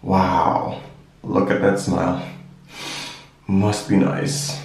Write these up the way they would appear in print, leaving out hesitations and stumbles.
Wow, look at that smile. Must be nice.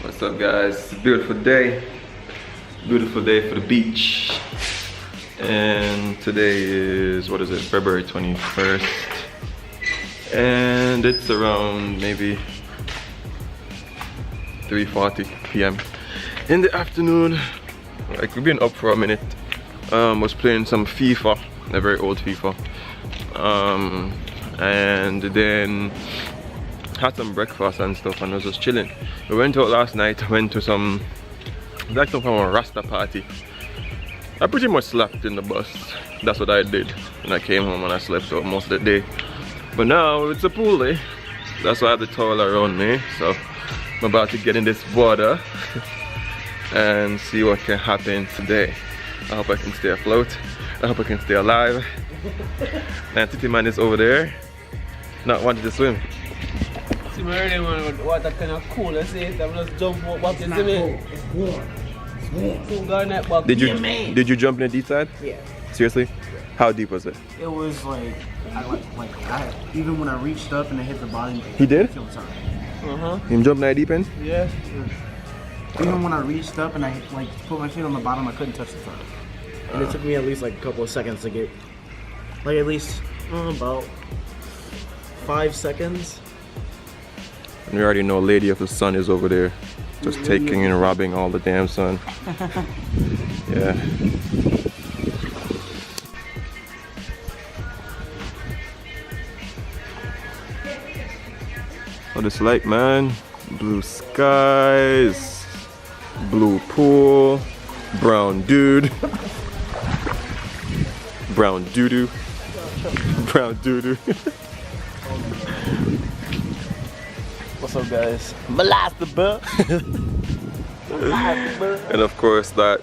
What's up guys, it's a beautiful day for the beach, and today is, what is it, February 21st, and it's around maybe 3:40 p.m. in the afternoon. Like, we've been up for a minute. Was playing some FIFA, a very old FIFA, and then had some breakfast and stuff, and I was just chilling. We went out last night, went to some, like some kind of Rasta party. I pretty much slept in the bus. That's what I did. And I came home and I slept out most of the day. But now it's a pool day. That's why I have the towel around me. So I'm about to get in this water and see what can happen today. I hope I can stay afloat. I hope I can stay alive. And Titi Man is over there, not wanting to swim. See me earlier, man, water kind of cool. I see it, I'm just jump up back into me. It's warm. It's warm. Cool garnet back. Did you jump in the deep side? Yeah. Seriously? How deep was it? It was like, even when I reached up and I hit the bottom. He did? I feel sorry. Him jumping that deep end? Yeah. Even when I reached up and I like put my feet on the bottom, I couldn't touch the front. And it took me at least like a couple of seconds to get, like at least about 5 seconds. And we already know Lady of the Sun is over there, just taking and robbing all the damn sun. Yeah. Oh, this lake, man. Blue skies, blue pool, brown dude, brown doo-doo, brown doo-doo. What's up, guys? Malasta. And of course that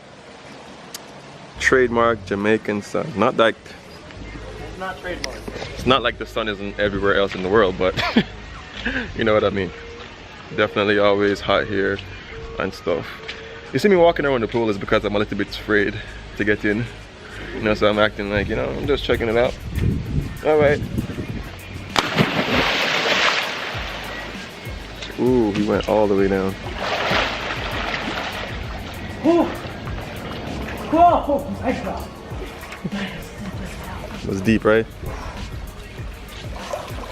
trademark Jamaican sun. Not like, It's not trademark. it's not like the sun isn't everywhere else in the world, but you know what I mean. Definitely always hot here and stuff. You see me walking around the pool is because I'm a little bit afraid to get in. You know, so I'm acting like, you know, I'm just checking it out. Alright. Ooh, he went all the way down. Oh my god. It was deep, right?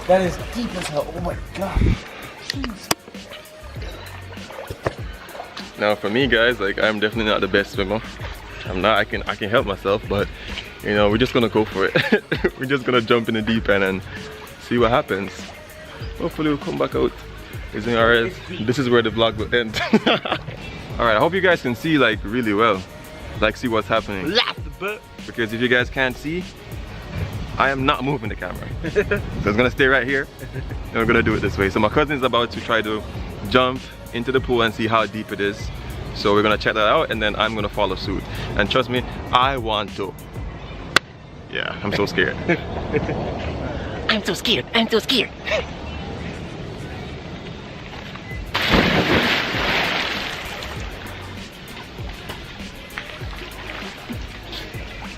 That is deep as hell. Oh my god. Now for me guys, like, I'm definitely not the best swimmer. I'm not, I can help myself, but you know, we're just gonna go for it. We're just gonna jump in the deep end and see what happens. Hopefully we'll come back out. Alright, this is where the vlog will end. Alright, I hope you guys can see like really well. Like, see what's happening. Because if you guys can't see, I am not moving the camera. So it's gonna stay right here and we're gonna do it this way. So my cousin is about to try to jump into the pool and see how deep it is. So we're gonna check that out and then I'm gonna follow suit. And trust me, I want to. Yeah, I'm so scared. I'm so scared. I'm so scared.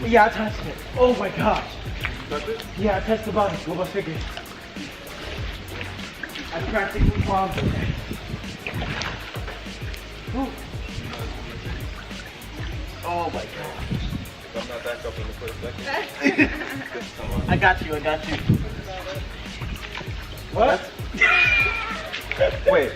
Yeah, I touched it. Oh my gosh. Yeah, I touched the bottom. Go by figure. I practically bombed it. Oh my gosh. I'm not back up in the first second. I got you, I got you. What? Wait.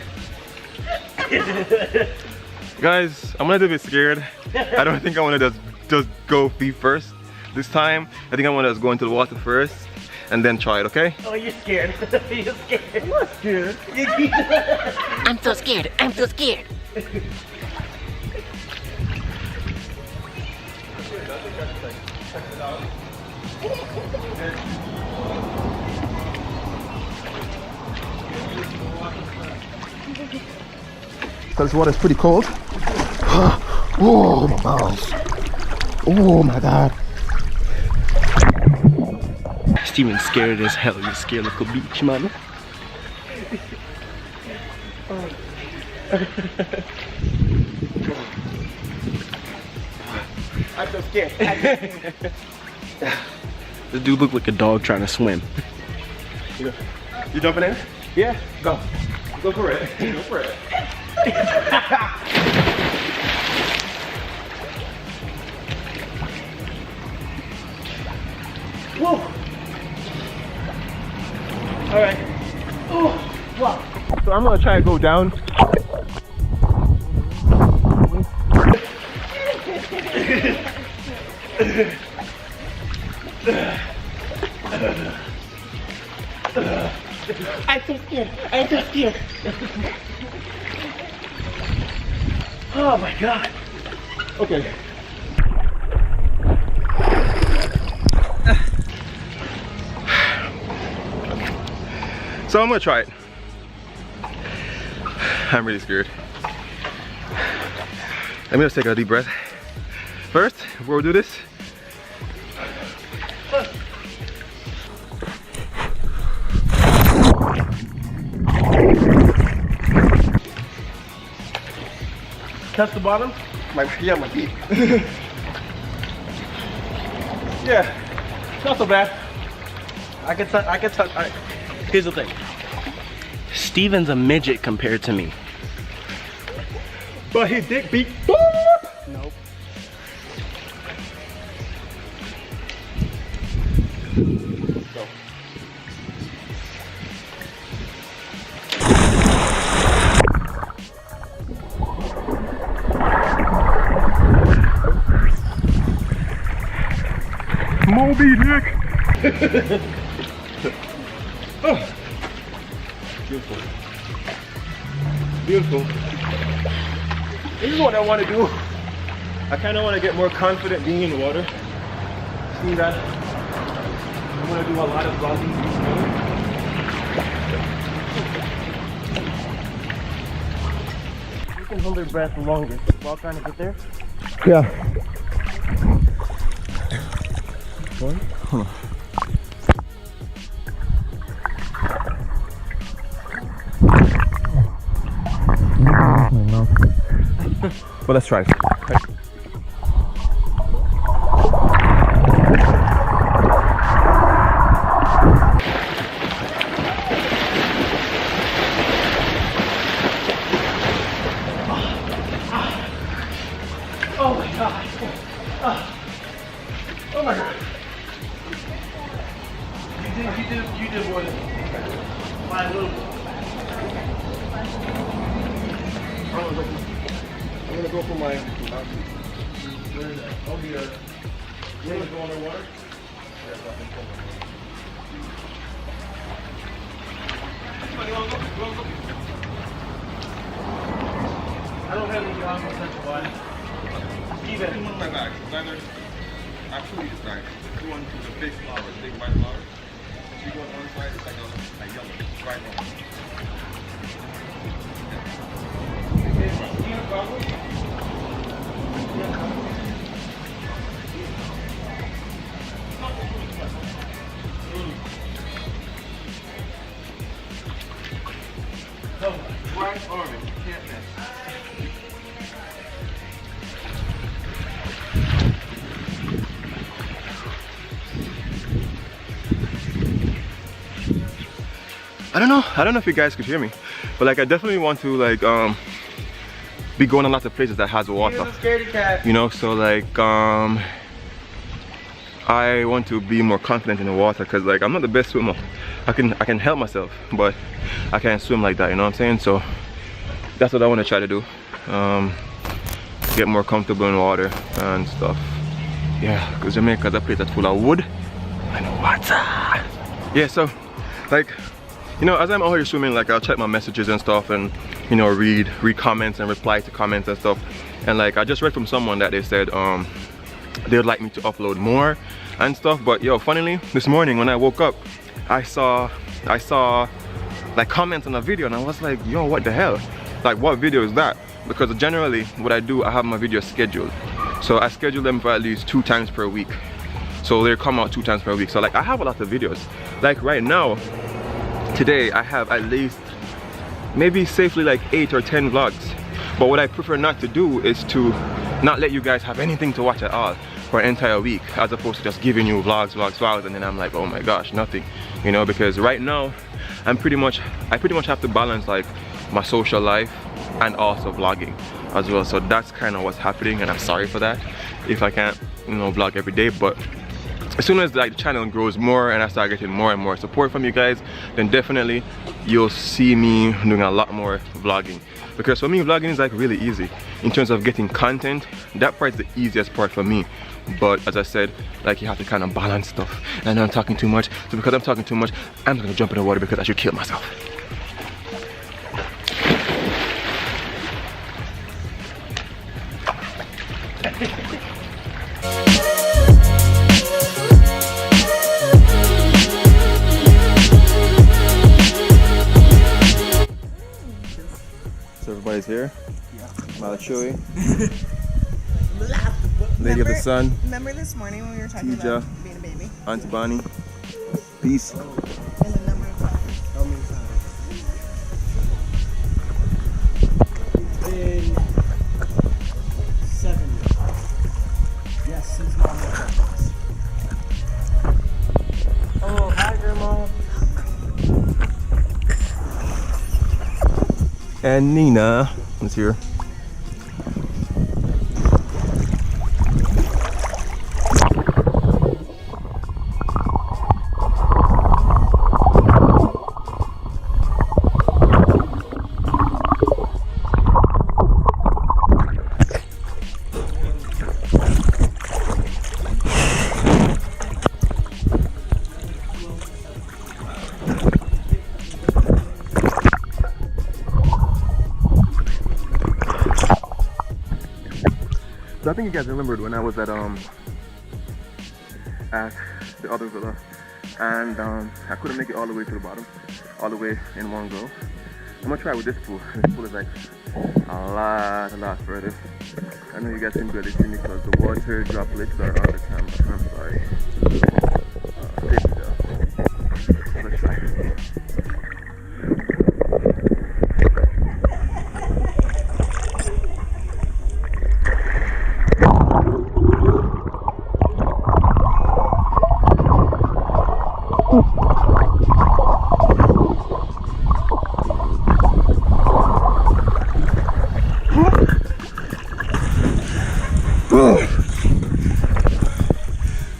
Guys, I'm a little bit scared. I don't think I want to just go feet first this time. I think I want to just go into the water first and then try it, okay? Oh, you're scared. You're scared. I'm not scared. I'm so scared. I'm so scared. So this water is pretty cold. Oh my balls. Oh my god. Steven's scared as hell. He's scared like a beach, man. I'm so scared. This dude looked like a dog trying to swim. You jumping in? Yeah. Go. Go for it. Go for it. Whoa. All right. Oh, wow. So I'm gonna try to go down. I'm so scared. I'm so scared. Oh my god. Okay. So I'm gonna try it. I'm really scared. Let me just take a deep breath. First, before we do this. Touch the bottom? My feet. Yeah. Not so bad. I can touch. Here's the thing. Steven's a midget compared to me. But his dick beat. Nope. Go. Moby Dick. Oh. Beautiful. Beautiful. This is what I want to do. I kind of want to get more confident being in water. See that? I want to do a lot of vlogging. You can hold your breath longer while trying to get there. Yeah. One. Hold on. Well, let's try it. Oh my god. Oh my god. You did more than my little. I'm gonna go for my. Where is that? Oh, here. You wanna go underwater? I don't have any job on such a body. Steven. One of my bags. Either actually it's nice. You want to the big flower, big white flower. If you go on one side, it's like a yellow, right one. Bright orange, can't miss. I don't know if you guys could hear me, but like I definitely want to like be going a lot of places that has water. Here's a scaredy cat. You know, so like I want to be more confident in the water because like I'm not the best swimmer. I can help myself, but I can't swim like that, you know what I'm saying? So that's what I want to try to do. Get more comfortable in water and stuff. Yeah, because Jamaica's a place that's full of wood and water. yeah, so like, you know, as I'm out here swimming, like I'll check my messages and stuff, and you know, read comments and reply to comments and stuff. And like I just read from someone that they said they would like me to upload more and stuff. But yo, funnily, this morning when I woke up, I saw like comments on a video, and I was like, yo, what the hell? Like, what video is that? Because generally what I do, I have my videos scheduled, so I schedule them for at least 2 times per week, so they come out 2 times per week. So like I have a lot of videos. Like right now, today I have at least maybe safely like 8 or 10 vlogs. But what I prefer not to do is to not let you guys have anything to watch at all for an entire week, as opposed to just giving you vlogs, and then I'm like, oh my gosh, nothing, you know. Because right now I pretty much have to balance like my social life and also vlogging as well. So that's kind of what's happening, and I'm sorry for that if I can't, you know, vlog every day. But as soon as like the channel grows more and I start getting more and more support from you guys, then definitely you'll see me doing a lot more vlogging. Because for me, vlogging is like really easy in terms of getting content. That part's the easiest part for me. But as I said, like you have to kind of balance stuff. And I know I'm talking too much, so because I'm talking too much, I'm gonna jump in the water because I should kill myself. So everybody's here. Yeah. Malachui. Lady of the Sun. Remember this morning when we were talking about being a baby? Auntie Bonnie. Peace. And the number of times. How many times? Been 7. Yes, since mom was pregnant. Oh, hi, Grandma. And Nina is here. So I think you guys remembered when I was at the other villa, and I couldn't make it all the way to the bottom, all the way in one go. I'm gonna try with this pool. This pool is like a lot further. I know you guys can barely see me because the water droplets are on the camera. I'm sorry. There we go. Let's try.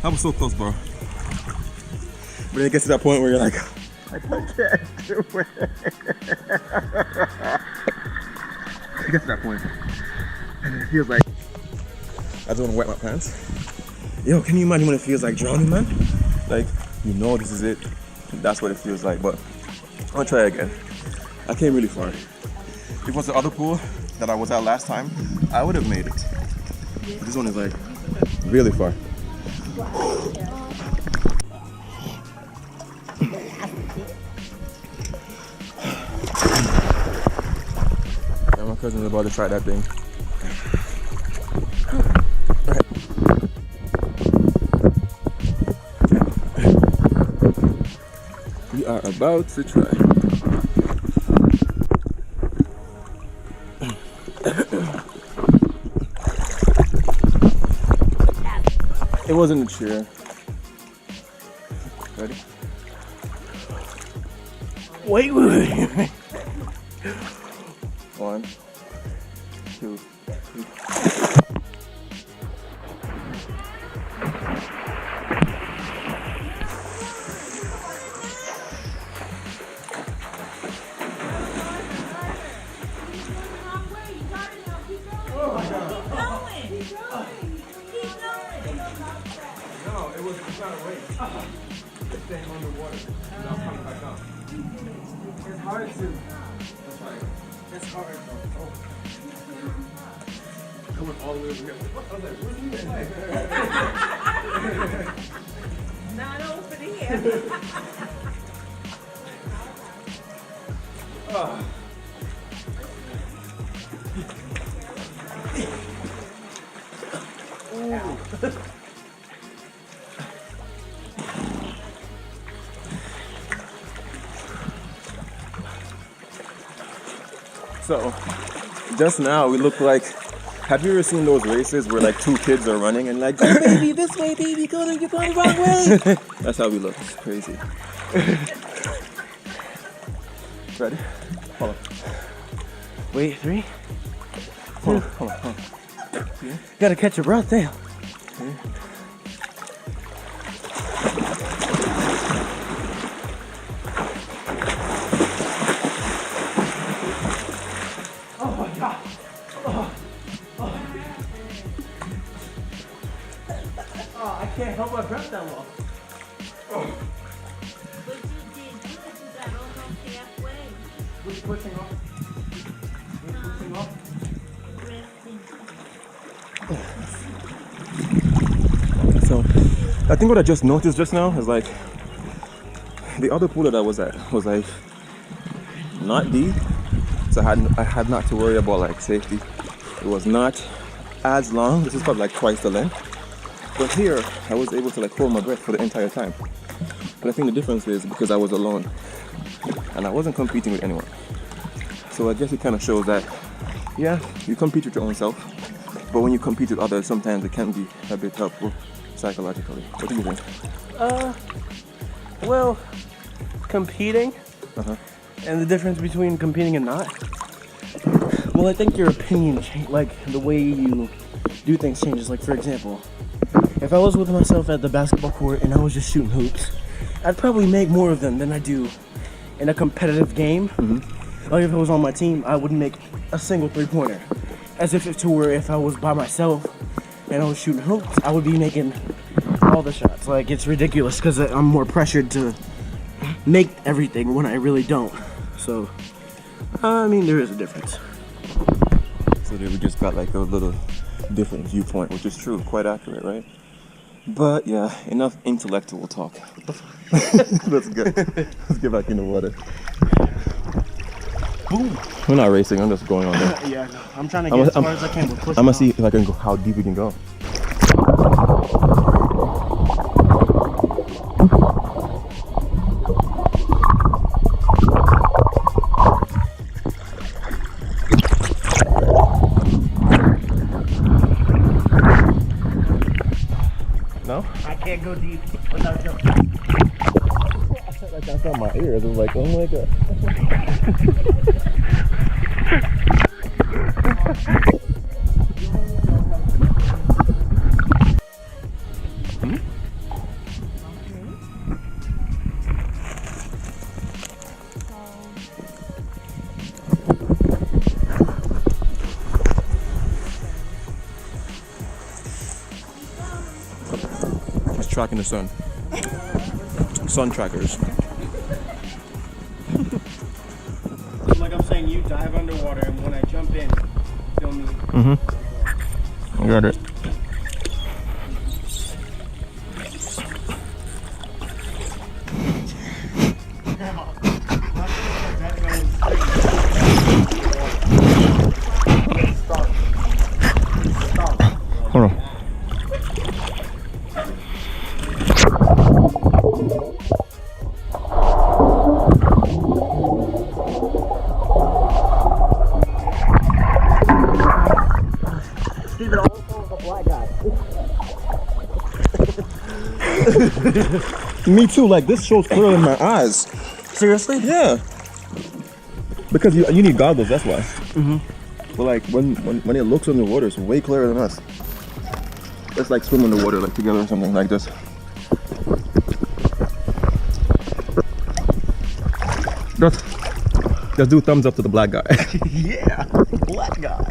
I was so close, bro. But then it gets to that point where you're like, I can't do it. It gets to that point, and it feels like I just want to wet my pants. Yo, can you imagine when it feels like drowning, man? Like, you know this is it. That's what it feels like, but I'll try again. I came really far. If it was the other pool that I was at last time, I would have made it. But this one is like really far. Yeah, my cousin's about to try that thing. We are about to try. It wasn't a cheer. Ready? Wait. 1, 2, 3. No, it was trying to wait. staying underwater without coming back up. It's hard to. That's right. It's hard though. Oh. Coming all the way over here. I was like, what are you doing? Not open here. So, just now we look like, have you ever seen those races where like two kids are running and like, go baby, this way, baby, you're going the wrong way. That's how we look, it's crazy. Ready? Hold on. Wait, 3? Hold on. Gotta catch your breath, damn. I can't hold my breath that long. But you did good. You got almost halfway. Who's pushing off? Resting. So, I think what I just noticed just now is like, the other pool that I was at was like, not deep. So I had not to worry about like safety. It was not as long. This is probably like twice the length. But here, I was able to like hold my breath for the entire time. But I think the difference is because I was alone and I wasn't competing with anyone. So I guess it kind of shows that, yeah, you compete with your own self, but when you compete with others, sometimes it can be a bit helpful psychologically. What do you think? Well, competing and the difference between competing and not. Well, I think your opinion, like the way you do things changes. Like for example, if I was with myself at the basketball court and I was just shooting hoops, I'd probably make more of them than I do in a competitive game. Like if it was on my team, I wouldn't make a single three-pointer. As if to where if I was by myself and I was shooting hoops, I would be making all the shots. Like it's ridiculous because I'm more pressured to make everything when I really don't. So, I mean, there is a difference. So there we just got like a little different viewpoint, which is true, quite accurate, right? But yeah, enough intellectual talk. Let's go. Let's get back in the water. Boom. We're not racing, I'm just going on there. Yeah, no, I'm trying to get as far as I can with pushing I'm gonna off. see if I can go, how deep we can go. No? I can't go deep without jumping. Like I felt my ears. I was like, oh my god. He's tracking the sun. Sun trackers. Like I'm saying, you dive underwater, and when I jump in, film me. I got it. Hold on. Me too, like this shows clearly in my eyes. Seriously? Yeah. Because you need goggles, that's why. But like when it looks underwater, it's way clearer than us. It's like swim in the water like together or something like this. Let's do thumbs up to the black guy. Yeah, black guy.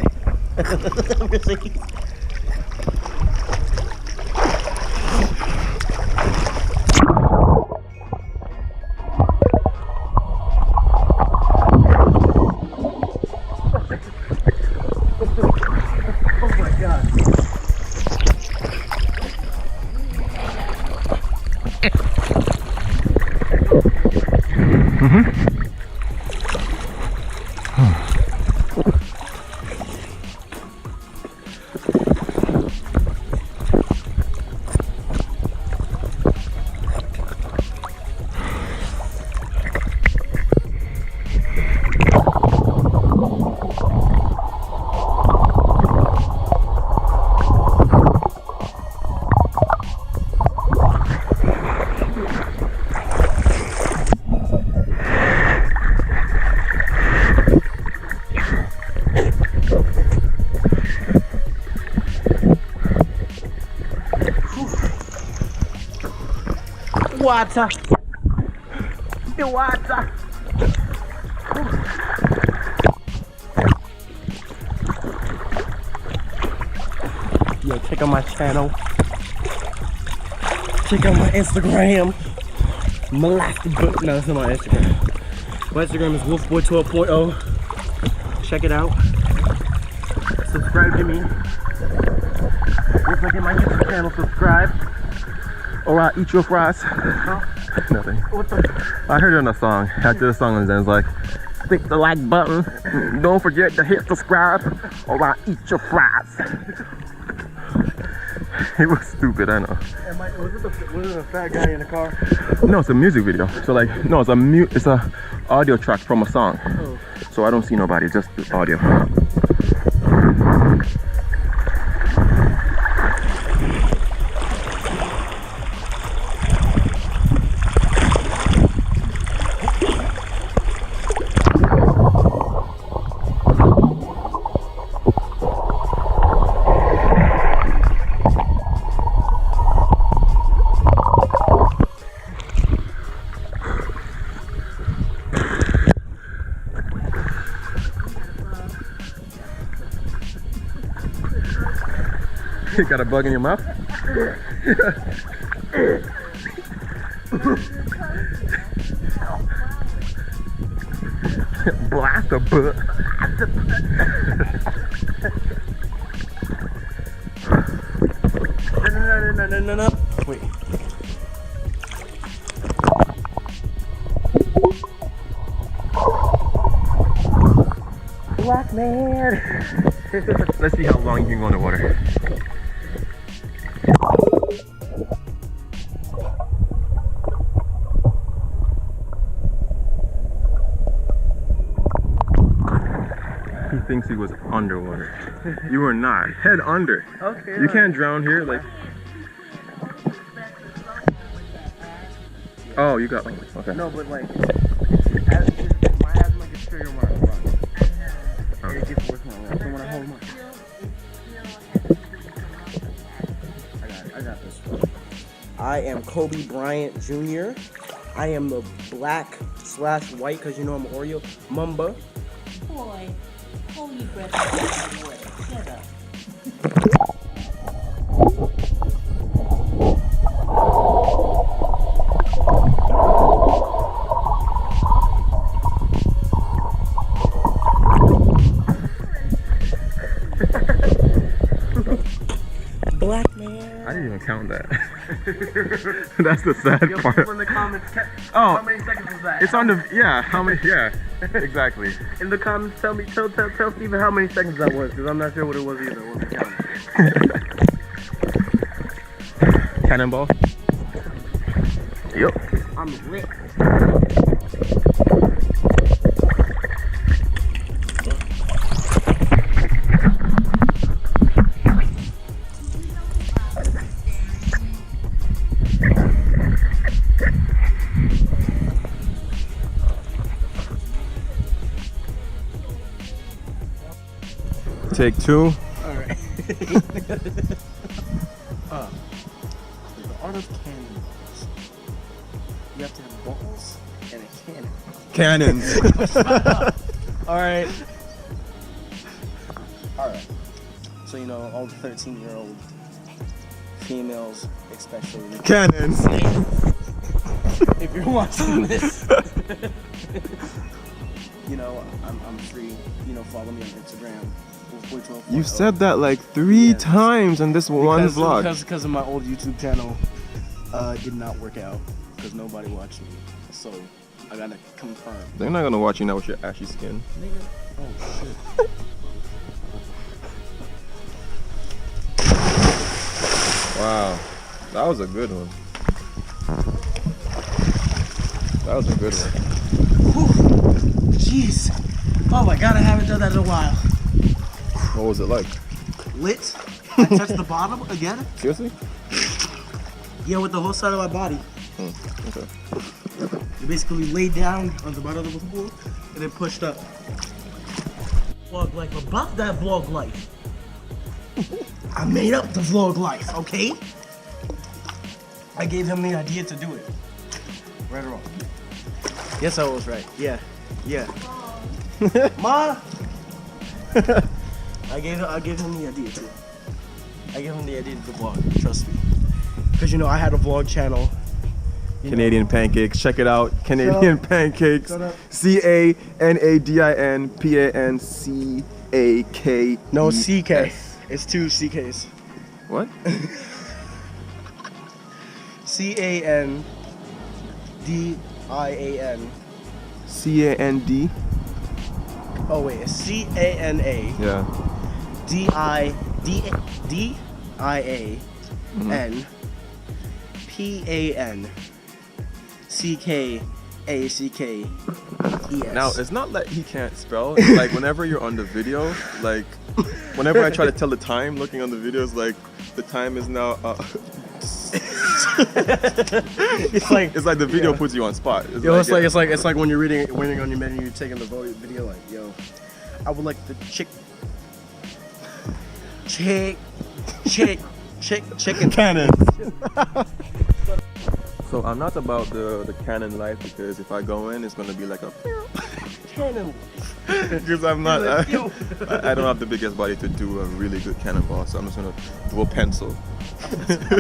water. The water. Yo, check out my channel. Check out my Instagram. Molastic book. No, that's not my Instagram. My Instagram is Wolfboy 12.0. Check it out. Subscribe to me. If I get my YouTube channel, subscribe. Or I'll eat your fries. Huh? Nothing. What the? I heard it on a song. I did a song and then it's like, click the like button. Don't forget to hit subscribe or I'll eat your fries. It was stupid, I know. Was it the fat guy in the car? No, it's a music video. So like, no, it's a audio track from a song. Oh. So I don't see nobody, just the audio. You got a bug in your mouth? Blast a bug. No. Wait. Black man. Let's see how long you can go in the water. He thinks he was underwater. You were not. Head under. Okay. You can't drown here. Like. Oh, you got. Oh, okay. No, but like, my asthma gets triggered when I run. And it gets worse when I run. So when I hold my. I got this. I am Kobe Bryant Jr. I am the black/white, because you know I'm Oreo. Mamba. Boy, hold your breath and away. Shut up. Black man. I didn't even count that. That's the sad Yo, part. people in the comments, Oh, how many seconds was that? it's on the. Yeah, how many? Yeah, exactly. In the comments, tell Steven how many seconds that was, because I'm not sure what it was either. When we counted. Cannonball. Yep. I'm lit. Take two. Alright. The art of cannonballs. You have to have balls and a cannon. Cannons. Alright. Alright. So, you know, all the 13-year-old females, especially. Cannons. If you're watching this, you know, I'm free. You know, follow me on Instagram. You said that like 3 times in this one vlog. Because of my old YouTube channel did not work out because nobody watched me. So I gotta confirm. They're not gonna watch you now with your ashy skin. Nigga. Oh shit. Wow, that was a good one. That was a good one. Whew. Jeez. Oh my god, I haven't done that in a while. What was it like? Lit. I touched the bottom again. Seriously? Yeah, with the whole side of my body. Okay. You basically laid down on the bottom of the pool and then pushed up. Vlog life, about that vlog life. I made up the vlog life, okay? I gave him the idea to do it. Right or wrong? Yes, I was right. Yeah. Yeah. Ma! I gave him the idea too. I gave him the idea to the vlog. Trust me. Because I had a vlog channel. Canadian Pancakes. Check it out. Canadian Pancakes. Shut up. CANADINPANCAKE. No CK. It's 2 CKs. What? CANDIAN. CAND. Oh wait, it's CANA. Yeah. DIAN PANCACKES. Now it's not that he can't spell. It's like whenever you're on the video, like whenever I try to tell the time, looking on the videos, like the time is now. It's like the video puts you on spot. it's like when you're waiting on your menu, you're taking the video like, yo, I would like the chicken Canon. So I'm not about the Canon life because if I go in, it's gonna be like a cannon. because I'm not. Yo. I don't have the biggest body to do a really good cannonball, so I'm just gonna do a pencil.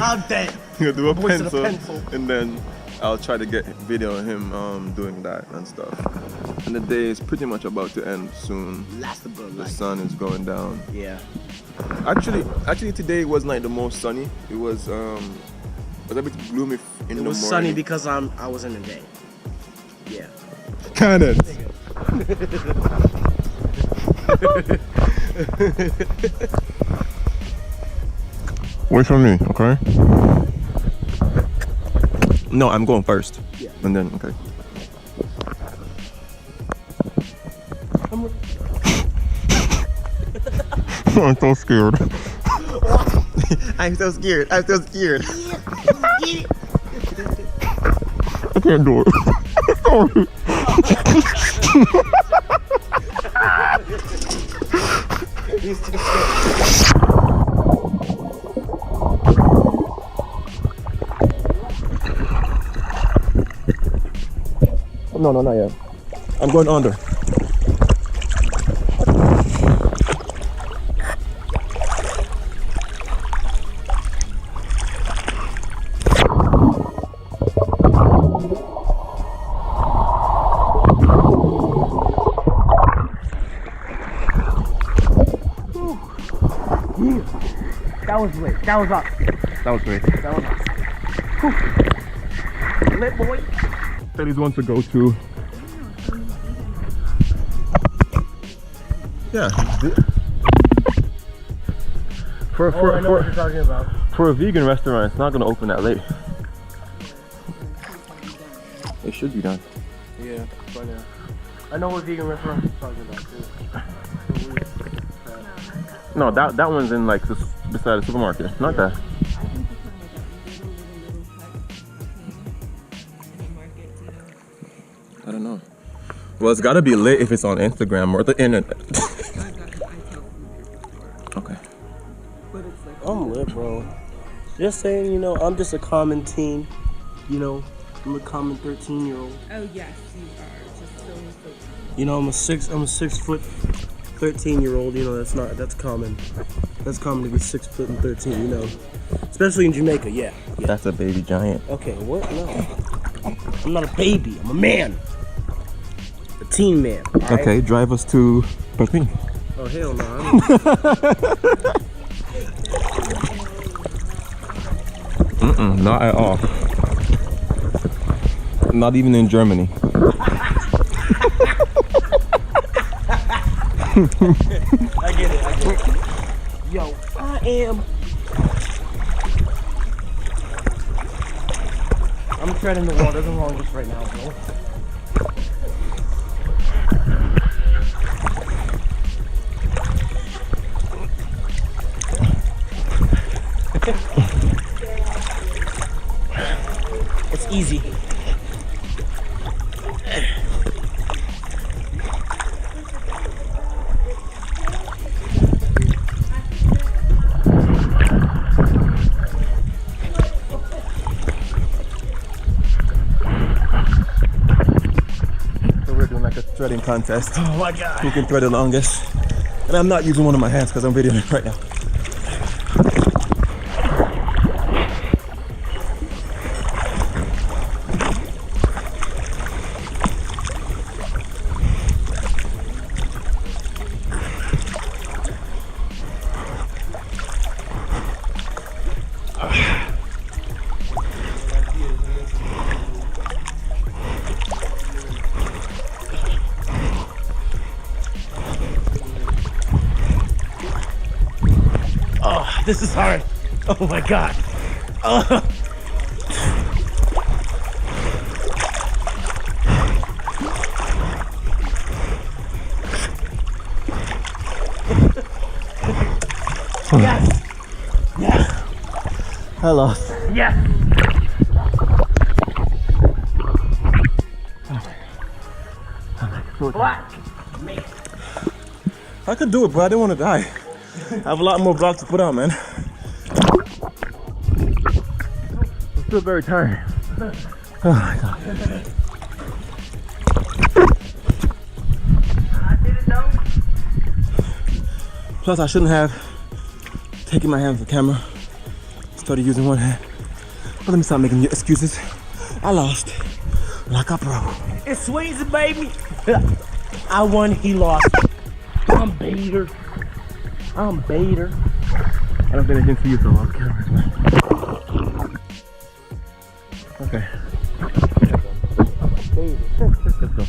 I'm dead. I'm gonna do a Voice of the pencil, pencil. and then I'll try to get video of him doing that and stuff. And the day is pretty much about to end soon. Last of The sun is going down. Yeah. Actually, today was not the most sunny. It was a bit gloomy in the It was morning. sunny because I was in the day. Yeah. Cannon. Wait for me, okay? No, I'm going first. Yeah. And then, okay. I'm so scared. I'm so scared. I'm so scared. I can't do it. Sorry. He's too scared. No, not yet. I'm going under. That was lit. That was up. That was great. That was up. Whew. Lit boy. Teddy's wants to go to. Yeah. I know what you're talking about. For a vegan restaurant, it's not gonna open that late. It should be done. Yeah, by now. I know what vegan restaurant you're talking about too. No, that one's in like beside the supermarket. Not that. I think it's on like a little hut in the market, you know. I don't know. Well, it's gotta be lit if it's on Instagram or the internet. I tell people before. Okay. But it's like I'm lit, bro. Just saying, I'm just a common teen. I'm a common 13-year-old. oh yes, you are. Just so I'm a 6 foot 13-year-old. That's common. That's common to be 6 foot and 13. Especially in Jamaica. Yeah. That's a baby giant. Okay. What? No. I'm not a baby. I'm a man. A teen man. all right? Okay, drive us to Pengping. Oh hell no. Not at all. Not even in Germany. I get it. Yo, I am. I'm treading the water the longest right now, bro. It's easy. threading contest. Oh my god. Who can thread the longest? And I'm not using one of my hands because I'm videoing it right now. Oh, this is hard. Oh my god. Oh. Yes. Yes. I lost. Yes. Black. I could do it, but I didn't want to die. I have a lot more blocks to put on, man. I'm still very tired. Oh my god. Plus, I shouldn't have taken my hand off the camera. Started using one hand. But let me stop making excuses. I lost like a pro. It's Sweezy, baby. I won, he lost. I'm Bader. I'm Bader. I don't think I can see you so off camera, man. Okay. Let's go.